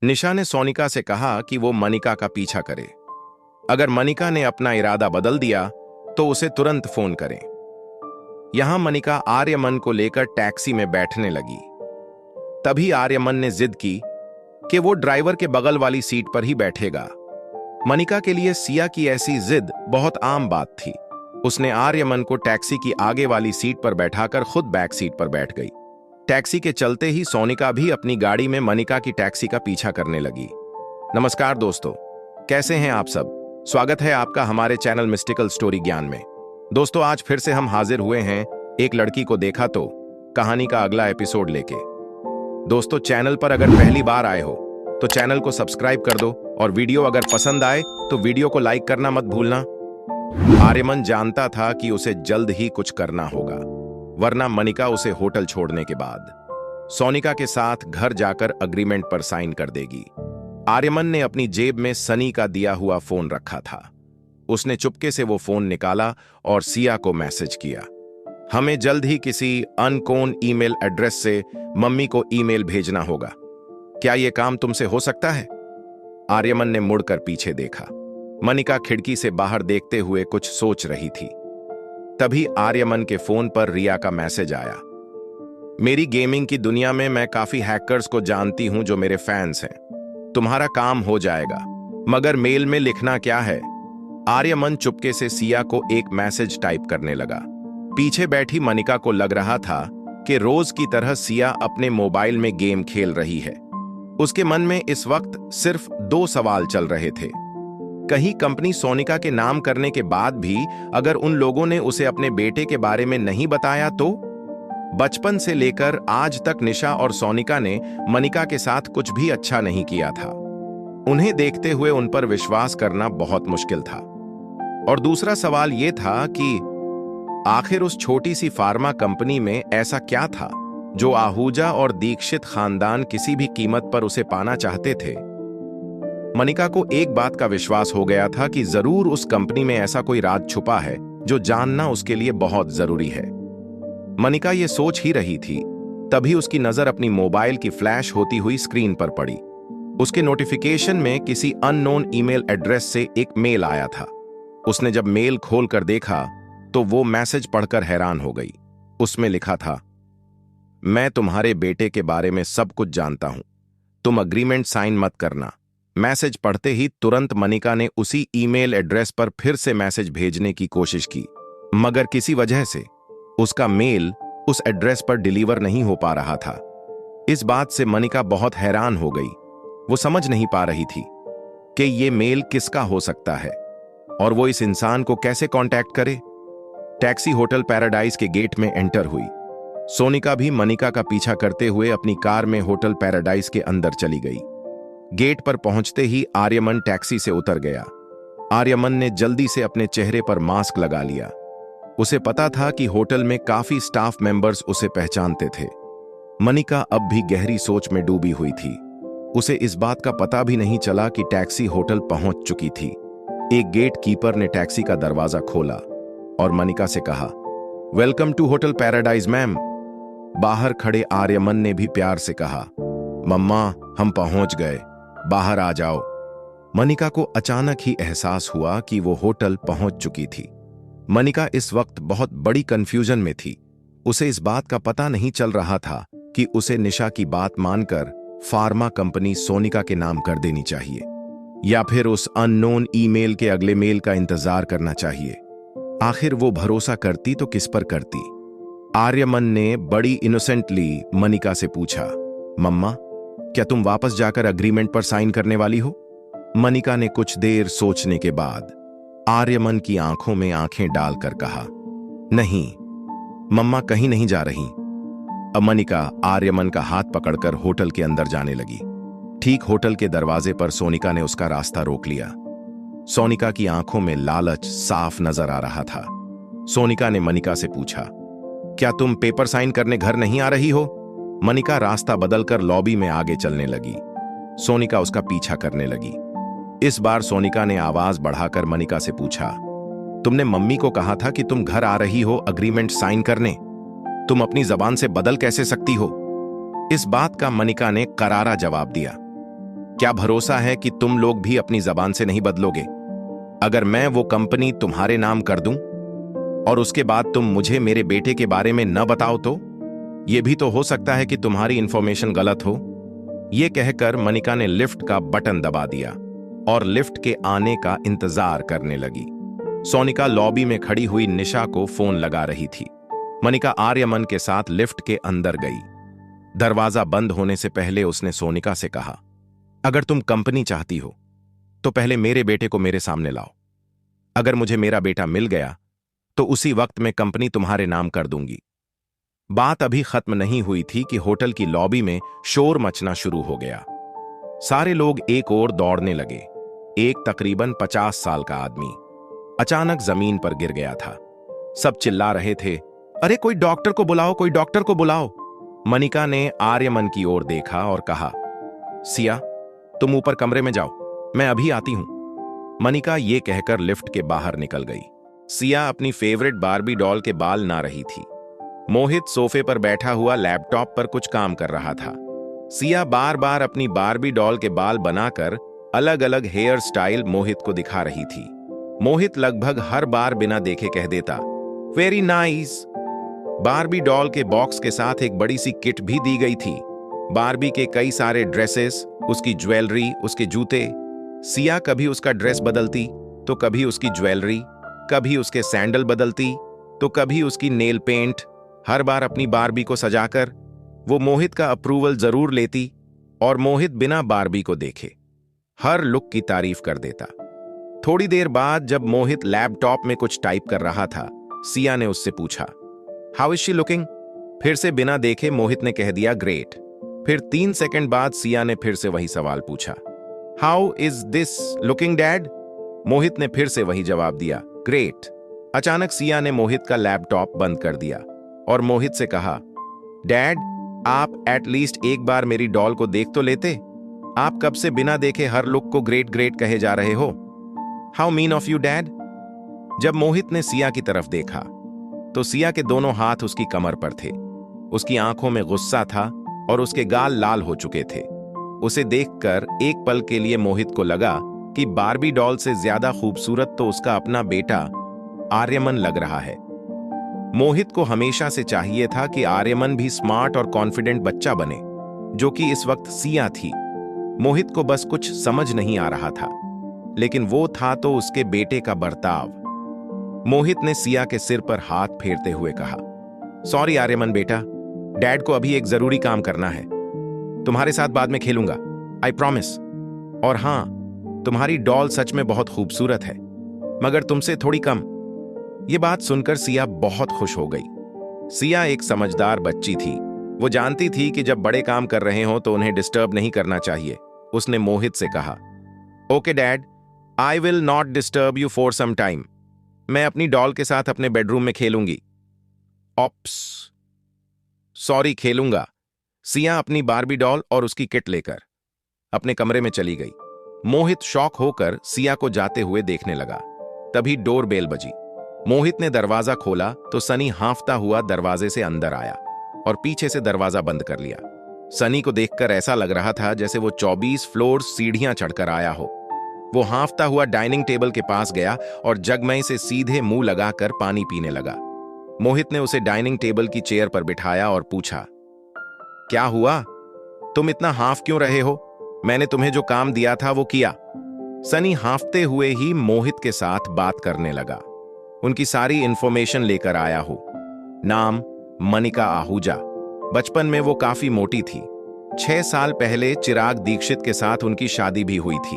निशा ने सोनिका से कहा कि वो मनिका का पीछा करे। अगर मनिका ने अपना इरादा बदल दिया तो उसे तुरंत फोन करें। यहां मनिका आर्यमन को लेकर टैक्सी में बैठने लगी। तभी आर्यमन ने जिद की कि वो ड्राइवर के बगल वाली सीट पर ही बैठेगा। मनिका के लिए सिया की ऐसी जिद बहुत आम बात थी। उसने आर्यमन को टैक्सी की आगे वाली सीट पर बैठाकर खुद बैक सीट पर बैठ गई। टैक्सी के चलते ही सोनिका भी अपनी गाड़ी में मनिका की टैक्सी का पीछा करने लगी। नमस्कार दोस्तों, कैसे हैं आप सब? स्वागत है आपका हमारे चैनल मिस्टिकल स्टोरी ज्ञान में। दोस्तों, आज फिर से हम हाजिर हुए हैं एक लड़की को देखा तो कहानी का अगला एपिसोड लेके। दोस्तों, चैनल पर अगर पहली बार आए हो तो चैनल को सब्सक्राइब कर दो और वीडियो अगर पसंद आए तो वीडियो को लाइक करना मत भूलना। आर्यमन जानता था कि उसे जल्द ही कुछ करना होगा, वरना मनिका उसे होटल छोड़ने के बाद सोनिका के साथ घर जाकर अग्रीमेंट पर साइन कर देगी। आर्यमन ने अपनी जेब में सनी का दिया हुआ फोन रखा था। उसने चुपके से वो फोन निकाला और सिया को मैसेज किया, हमें जल्द ही किसी अननोन ईमेल एड्रेस से मम्मी को ईमेल भेजना होगा। क्या यह काम तुमसे हो सकता है? आर्यमन ने मुड़कर पीछे देखा। मनिका खिड़की से बाहर देखते हुए कुछ सोच रही थी। तभी आर्यमन के फोन पर रिया का मैसेज आया, मेरी गेमिंग की दुनिया में मैं काफी हैकर्स को जानती हूं जो मेरे फैंस हैं। तुम्हारा काम हो जाएगा, मगर मेल में लिखना क्या है? आर्यमन चुपके से सिया को एक मैसेज टाइप करने लगा। पीछे बैठी मनिका को लग रहा था कि रोज की तरह सिया अपने मोबाइल में गेम खेल रही है। उसके मन में इस वक्त सिर्फ दो सवाल चल रहे थे। कहीं कंपनी सोनिका के नाम करने के बाद भी अगर उन लोगों ने उसे अपने बेटे के बारे में नहीं बताया तो? बचपन से लेकर आज तक निशा और सोनिका ने मनिका के साथ कुछ भी अच्छा नहीं किया था। उन्हें देखते हुए उन पर विश्वास करना बहुत मुश्किल था। और दूसरा सवाल यह था कि आखिर उस छोटी सी फार्मा कंपनी में ऐसा क्या था जो आहूजा और दीक्षित खानदान किसी भी कीमत पर उसे पाना चाहते थे। मनिका को एक बात का विश्वास हो गया था कि जरूर उस कंपनी में ऐसा कोई राज छुपा है जो जानना उसके लिए बहुत जरूरी है। मनिका ये सोच ही रही थी, तभी उसकी नजर अपनी मोबाइल की फ्लैश होती हुई स्क्रीन पर पड़ी। उसके नोटिफिकेशन में किसी अननोन ईमेल एड्रेस से एक मेल आया था। उसने जब मेल खोलकर देखा तो वो मैसेज पढ़कर हैरान हो गई। उसमें लिखा था, मैं तुम्हारे बेटे के बारे में सब कुछ जानता हूं, तुम अग्रीमेंट साइन मत करना। मैसेज पढ़ते ही तुरंत मनिका ने उसी ईमेल एड्रेस पर फिर से मैसेज भेजने की कोशिश की, मगर किसी वजह से उसका मेल उस एड्रेस पर डिलीवर नहीं हो पा रहा था। इस बात से मनिका बहुत हैरान हो गई। वो समझ नहीं पा रही थी कि ये मेल किसका हो सकता है और वो इस इंसान को कैसे कांटेक्ट करे। टैक्सी होटल पैराडाइज के गेट में एंटर हुई। सोनिका भी मनिका का पीछा करते हुए अपनी कार में होटल पैराडाइज के अंदर चली गई। गेट पर पहुंचते ही आर्यमन टैक्सी से उतर गया। आर्यमन ने जल्दी से अपने चेहरे पर मास्क लगा लिया। उसे पता था कि होटल में काफी स्टाफ मेंबर्स उसे पहचानते थे। मनिका अब भी गहरी सोच में डूबी हुई थी। उसे इस बात का पता भी नहीं चला कि टैक्सी होटल पहुंच चुकी थी। एक गेट कीपर ने टैक्सी का दरवाजा खोला और मनिका से कहा, welcome to hotel Paradise ma'am. बाहर खड़े आर्यमन ने भी प्यार से कहा, मम्मा हम पहुंच गए, बाहर आ जाओ। मनिका को अचानक ही एहसास हुआ कि वो होटल पहुंच चुकी थी। मनिका इस वक्त बहुत बड़ी कंफ्यूजन में थी। उसे इस बात का पता नहीं चल रहा था कि उसे निशा की बात मानकर फार्मा कंपनी सोनिका के नाम कर देनी चाहिए या फिर उस अननोन ईमेल के अगले मेल का इंतजार करना चाहिए। आखिर वो भरोसा करती तो किस पर करती? आर्यमन ने बड़ी इनोसेंटली मनिका से पूछा, मम्मा क्या तुम वापस जाकर अग्रीमेंट पर साइन करने वाली हो? मनिका ने कुछ देर सोचने के बाद आर्यमन की आंखों में आंखें डालकर कहा, नहीं मम्मा, कहीं नहीं जा रही। अब मनिका आर्यमन का हाथ पकड़कर होटल के अंदर जाने लगी। ठीक होटल के दरवाजे पर सोनिका ने उसका रास्ता रोक लिया। सोनिका की आंखों में लालच साफ नजर आ रहा था। सोनिका ने मनिका से पूछा, क्या तुम पेपर साइन करने घर नहीं आ रही हो? मनिका रास्ता बदलकर लॉबी में आगे चलने लगी। सोनिका उसका पीछा करने लगी। इस बार सोनिका ने आवाज बढ़ाकर मनिका से पूछा, तुमने मम्मी को कहा था कि तुम घर आ रही हो अग्रीमेंट साइन करने, तुम अपनी जबान से बदल कैसे सकती हो? इस बात का मनिका ने करारा जवाब दिया। क्या भरोसा है कि तुम लोग भी अपनी जबान से नहीं बदलोगे? अगर मैं वो कंपनी तुम्हारे नाम कर दूं और उसके बाद तुम मुझे मेरे बेटे के बारे में न बताओ तो यह भी तो हो सकता है कि तुम्हारी इंफॉर्मेशन गलत हो। यह कहकर मनिका ने लिफ्ट का बटन दबा दिया और लिफ्ट के आने का इंतजार करने लगी। सोनिका लॉबी में खड़ी हुई निशा को फोन लगा रही थी। मनिका आर्यमन के साथ लिफ्ट के अंदर गई। दरवाजा बंद होने से पहले उसने सोनिका से कहा, अगर तुम कंपनी चाहती हो तो पहले मेरे बेटे को मेरे सामने लाओ। अगर मुझे मेरा बेटा मिल गया तो उसी वक्त मैं कंपनी तुम्हारे नाम कर दूंगी। बात अभी खत्म नहीं हुई थी कि होटल की लॉबी में शोर मचना शुरू हो गया। सारे लोग एक ओर दौड़ने लगे। एक तकरीबन 50 साल का आदमी अचानक जमीन पर गिर गया था। सब चिल्ला रहे थे, अरे कोई डॉक्टर को बुलाओ, कोई डॉक्टर को बुलाओ। मनिका ने आर्यमन की ओर देखा और कहा, सिया तुम ऊपर कमरे में जाओ, मैं अभी आती हूं। मनिका ये कहकर लिफ्ट के बाहर निकल गई। सिया अपनी फेवरेट बार्बी डॉल के बाल ना रही थी। मोहित सोफे पर बैठा हुआ लैपटॉप पर कुछ काम कर रहा था। सिया बार बार अपनी बार्बी डॉल के बाल बनाकर अलग अलग हेयर स्टाइल मोहित को दिखा रही थी। मोहित लगभग हर बार बिना देखे कह देता, वेरी नाइस। बार्बी डॉल के बॉक्स के साथ एक बड़ी सी किट भी दी गई थी। बार्बी के कई सारे ड्रेसेस, उसकी ज्वेलरी, उसके जूते। सिया कभी उसका ड्रेस बदलती तो कभी उसकी ज्वेलरी, कभी उसके सैंडल बदलती तो कभी उसकी नेल पेंट। हर बार अपनी बार्बी को सजाकर वो मोहित का अप्रूवल जरूर लेती और मोहित बिना बार्बी को देखे हर लुक की तारीफ कर देता। थोड़ी देर बाद जब मोहित लैपटॉप में कुछ टाइप कर रहा था, सिया ने उससे पूछा, हाउ इज शी लुकिंग? फिर से बिना देखे मोहित ने कह दिया, ग्रेट। फिर 3 सेकंड बाद सिया ने फिर से वही सवाल पूछा, how is this looking dad? Mohit ने फिर से वही जवाब दिया, ग्रेट। अचानक सिया ने मोहित का लैपटॉप बंद कर दिया और मोहित से कहा, डैड आप एटलीस्ट एक बार मेरी डॉल को देख तो लेते। आप कब से बिना देखे हर लुक को ग्रेट ग्रेट कहे जा रहे हो? How mean of you dad? जब मोहित ने सिया की तरफ देखा तो सिया के दोनों हाथ उसकी कमर पर थे। उसकी आंखों में गुस्सा था और उसके गाल लाल हो चुके थे। उसे देखकर एक पल के लिए मोहित को लगा कि बार्बी डॉल से ज्यादा खूबसूरत तो उसका अपना बेटा आर्यमन लग रहा है। मोहित को हमेशा से चाहिए था कि आर्यमन भी स्मार्ट और कॉन्फिडेंट बच्चा बने, जो कि इस वक्त सिया थी। मोहित को बस कुछ समझ नहीं आ रहा था, लेकिन वो था तो उसके बेटे का बर्ताव। मोहित ने सिया के सिर पर हाथ फेरते हुए कहा, सॉरी आर्यमन बेटा, डैड को अभी एक जरूरी काम करना है। तुम्हारे साथ बाद में खेलूंगा, आई प्रॉमिस। और हां, तुम्हारी डॉल सच में बहुत खूबसूरत है, मगर तुमसे थोड़ी कम। यह बात सुनकर सिया बहुत खुश हो गई। सिया एक समझदार बच्ची थी। वो जानती थी कि जब बड़े काम कर रहे हो तो उन्हें डिस्टर्ब नहीं करना चाहिए। उसने मोहित से कहा, okay dad, I will not disturb you for some time. मैं अपनी डॉल के साथ अपने बेडरूम में खेलूंगी। ऑप्स, सॉरी, खेलूंगा। सिया अपनी बार्बी डॉल और उसकी किट लेकर अपने कमरे में चली गई। मोहित शॉक होकर सिया को जाते हुए देखने लगा। तभी डोर बेल बजी। मोहित ने दरवाजा खोला तो सनी हांफता हुआ दरवाजे से अंदर आया और पीछे से दरवाजा बंद कर लिया। सनी को देखकर ऐसा लग रहा था जैसे वो 24 फ्लोर सीढ़ियां चढ़कर आया हो। वो हांफता हुआ डाइनिंग टेबल के पास गया और जग में से सीधे मुंह लगाकर पानी पीने लगा। मोहित ने उसे डाइनिंग टेबल की चेयर पर बिठाया और पूछा, क्या हुआ? तुम इतना हांफ क्यों रहे हो? मैंने तुम्हें जो काम दिया था वो किया। सनी हांफते हुए ही मोहित के साथ बात करने लगा। उनकी सारी इंफॉर्मेशन लेकर आया हो। नाम मनिका आहूजा। बचपन में वो काफी मोटी थी। 6 साल पहले चिराग दीक्षित के साथ उनकी शादी भी हुई थी।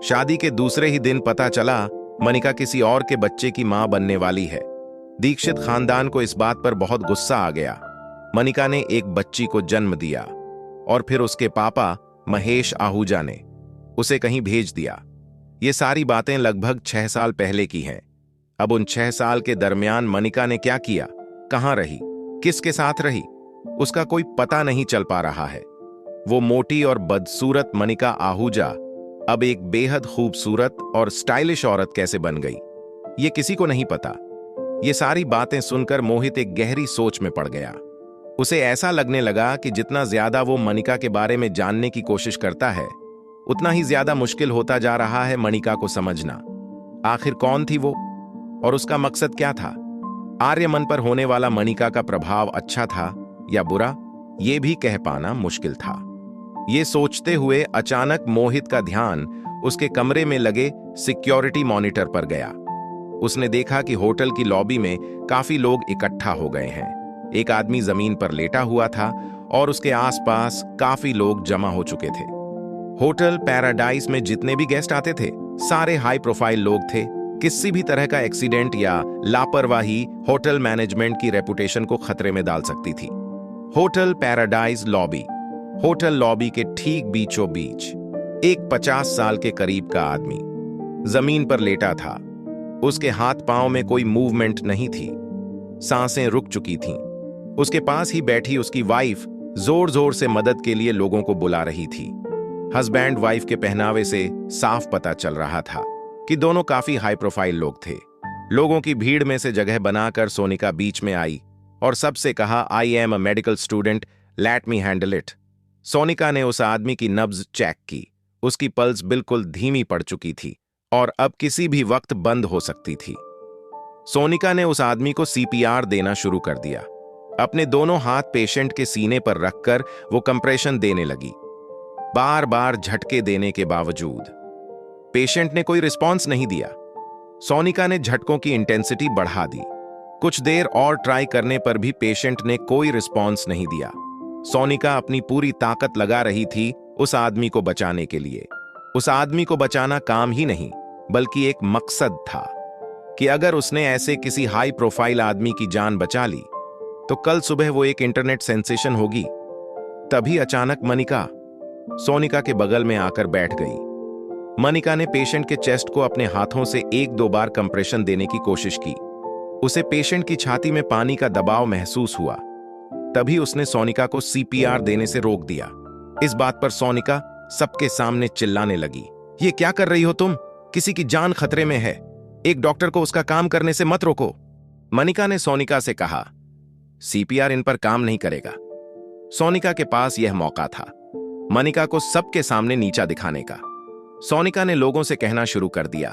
शादी के दूसरे ही दिन पता चला मनिका किसी और के बच्चे की मां बनने वाली है। दीक्षित खानदान को इस बात पर बहुत गुस्सा आ गया। मनिका ने एक बच्ची को जन्म दिया और फिर उसके पापा महेश आहूजा ने उसे कहीं भेज दिया। ये सारी बातें लगभग 6 साल पहले की हैं। अब उन 6 साल के दरमियान मनिका ने क्या किया, कहां रही, किसके साथ रही, उसका कोई पता नहीं चल पा रहा है। वो मोटी और बदसूरत मनिका आहूजा अब एक बेहद खूबसूरत और स्टाइलिश औरत कैसे बन गई, ये किसी को नहीं पता। ये सारी बातें सुनकर मोहित एक गहरी सोच में पड़ गया। उसे ऐसा लगने लगा कि जितना ज्यादा वो मनिका के बारे में जानने की कोशिश करता है, उतना ही ज्यादा मुश्किल होता जा रहा है मनिका को समझना। आखिर कौन थी वो और उसका मकसद क्या था? आर्यमन पर होने वाला मनिका का प्रभाव अच्छा था या बुरा, ये भी कह पाना मुश्किल था। ये सोचते हुए अचानक मोहित का ध्यान उसके कमरे में लगे सिक्योरिटी मॉनिटर पर गया। उसने देखा कि होटल की लॉबी में काफी लोग इकट्ठा हो गए हैं। एक आदमी जमीन पर लेटा हुआ था और उसके आसपास काफी लोग जमा हो चुके थे। होटल पैराडाइज में जितने भी गेस्ट आते थे, सारे हाई प्रोफाइल लोग थे। किसी भी तरह का एक्सीडेंट या लापरवाही होटल मैनेजमेंट की रेपुटेशन को खतरे में डाल सकती थी। Hotel paradise lobby. Hotel lobby के ठीक बीचों बीच एक 50 साल के करीब का आदमी जमीन पर लेटा था। उसके हाथ पांव में कोई मूवमेंट नहीं थी, सांसें रुक चुकी थीं। उसके पास ही बैठी उसकी वाइफ जोर जोर से मदद के लिए लोगों को बुला रही थी। हस्बैंड वाइफ के पहनावे से साफ पता चल रहा था कि दोनों काफी हाई प्रोफाइल लोग थे। लोगों की भीड़ में से जगह बनाकर सोनिका बीच में आई और सबसे कहा, I am a medical student, let me handle it. Sonika ने उस आदमी की नब्ज चेक की। उसकी पल्स बिल्कुल धीमी पड़ चुकी थी और अब किसी भी वक्त बंद हो सकती थी। सोनिका ने उस आदमी को सीपीआर देना शुरू कर दिया। अपने दोनों हाथ पेशेंट के सीने पर रखकर वो कंप्रेशन देने लगी। बार बार झटके देने के बावजूद पेशेंट ने कोई रिस्पॉन्स नहीं दिया। सोनिका ने झटकों की इंटेंसिटी बढ़ा दी। कुछ देर और ट्राई करने पर भी पेशेंट ने कोई रिस्पॉन्स नहीं दिया। सोनिका अपनी पूरी ताकत लगा रही थी उस आदमी को बचाने के लिए। उस आदमी को बचाना काम ही नहीं, बल्कि एक मकसद था कि अगर उसने ऐसे किसी हाई प्रोफाइल आदमी की जान बचा ली तो कल सुबह वो एक इंटरनेट सेंसेशन होगी। तभी अचानक मनिका सोनिका के बगल में आकर बैठ गई। मनिका ने पेशेंट के चेस्ट को अपने हाथों से 1-2 बार कंप्रेशन देने की कोशिश की। उसे पेशेंट की छाती में पानी का दबाव महसूस हुआ। तभी उसने सोनिका को सीपीआर देने से रोक दिया। इस बात पर सोनिका सबके सामने चिल्लाने लगी, ये क्या कर रही हो तुम? किसी की जान खतरे में है। एक डॉक्टर को उसका काम करने से मत रोको। मनिका ने सोनिका से कहा, सीपीआर इन पर काम नहीं करेगा। सोनिका के पास यह मौका था मनिका को सबके सामने नीचा दिखाने का। सोनिका ने लोगों से कहना शुरू कर दिया,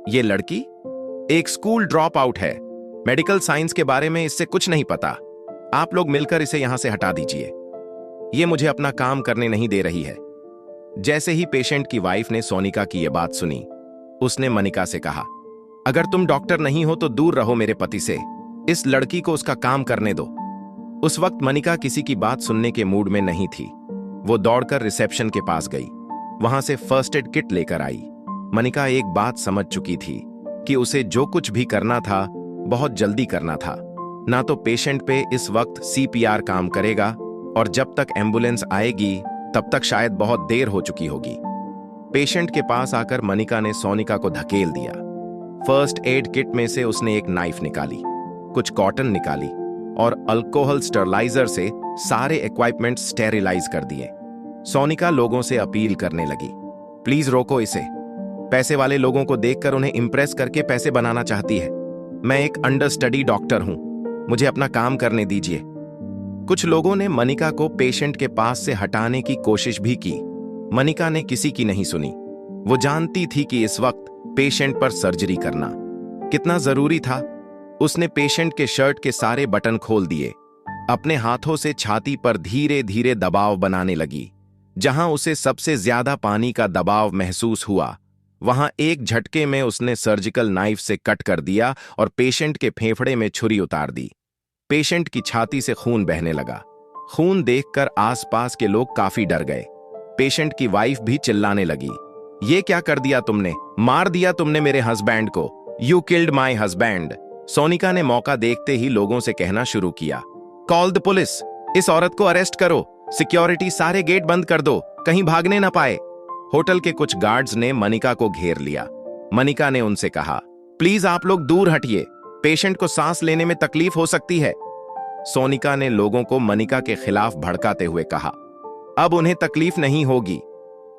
यह लड़की एक स्कूल ड्रॉप आउट है, मेडिकल साइंस के बारे में इससे कुछ नहीं पता। आप लोग मिलकर इसे यहां से हटा दीजिए। यह मुझे अपना काम करने नहीं दे रही है। जैसे ही पेशेंट की वाइफ ने सोनिका की यह बात सुनी, उसने मनिका से कहा, अगर तुम डॉक्टर नहीं हो तो दूर रहो मेरे पति से। इस लड़की को उसका काम करने दो। उस वक्त मनिका किसी की बात सुनने के मूड में नहीं थी। वो दौड़कर रिसेप्शन के पास गई, वहां से फर्स्ट एड किट लेकर आई। मनिका एक बात समझ चुकी थी कि उसे जो कुछ भी करना था बहुत जल्दी करना था। ना तो पेशेंट पे इस वक्त सीपीआर काम करेगा और जब तक एम्बुलेंस आएगी तब तक शायद बहुत देर हो चुकी होगी। पेशेंट के पास आकर मनिका ने सोनिका को धकेल दिया। फर्स्ट एड किट में से उसने एक नाइफ निकाली, कुछ कॉटन निकाली और अल्कोहल स्टरलाइजर से सारे इक्विपमेंट स्टेरिलाइज कर दिए। सोनिका लोगों से अपील करने लगी, प्लीज रोको इसे। पैसे वाले लोगों को देखकर उन्हें इंप्रेस करके पैसे बनाना चाहती है। मैं एक अंडरस्टडी डॉक्टर हूं, मुझे अपना काम करने दीजिए। कुछ लोगों ने मनिका को पेशेंट के पास से हटाने की कोशिश भी की। मनिका ने किसी की नहीं सुनी। वो जानती थी कि इस वक्त पेशेंट पर सर्जरी करना कितना जरूरी था। उसने पेशेंट के शर्ट के सारे बटन खोल दिए, अपने हाथों से छाती पर धीरे धीरे दबाव बनाने लगी। जहां उसे सबसे ज्यादा पानी का दबाव महसूस हुआ, वहां एक झटके में उसने सर्जिकल नाइफ से कट कर दिया और पेशेंट के फेफड़े में छुरी उतार दी। पेशेंट की छाती से खून बहने लगा। खून देखकर आसपास के लोग काफी डर गए। पेशेंट की वाइफ भी चिल्लाने लगी, ये क्या कर दिया तुमने? मार दिया तुमने मेरे हस्बैंड को। You killed my husband. Sonika ने मौका देखते ही लोगों से कहना शुरू किया, कॉल द पुलिस, इस औरत को अरेस्ट करो, सिक्योरिटी सारे गेट बंद कर दो, कहीं भागने ना पाए। होटल के कुछ गार्ड्स ने मनिका को घेर लिया। मनिका ने उनसे कहा, प्लीज आप लोग दूर हटिए, पेशेंट को सांस लेने में तकलीफ हो सकती है। सोनिका ने लोगों को मनिका के खिलाफ भड़काते हुए कहा, अब उन्हें तकलीफ नहीं होगी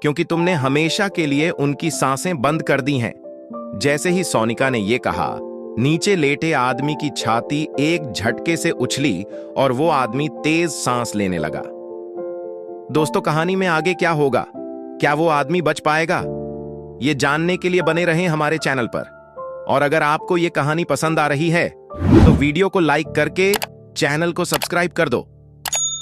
क्योंकि तुमने हमेशा के लिए उनकी सांसें बंद कर दी हैं। जैसे ही सोनिका ने यह कहा, नीचे लेटे आदमी की छाती एक झटके से उछली और वो आदमी तेज सांस लेने लगा। दोस्तों, कहानी में आगे क्या होगा क्या वो आदमी बच पाएगा? ये जानने के लिए बने रहें हमारे चैनल पर। और अगर आपको ये कहानी पसंद आ रही है तो वीडियो को लाइक करके चैनल को सब्सक्राइब कर दो।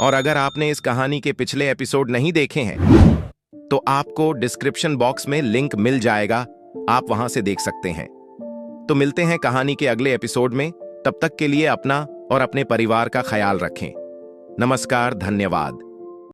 और अगर आपने इस कहानी के पिछले एपिसोड नहीं देखे हैं तो आपको डिस्क्रिप्शन बॉक्स में लिंक मिल जाएगा, आप वहां से देख सकते हैं। तो मिलते हैं कहानी के अगले एपिसोड में। तब तक के लिए अपना और अपने परिवार का ख्याल रखें। नमस्कार, धन्यवाद।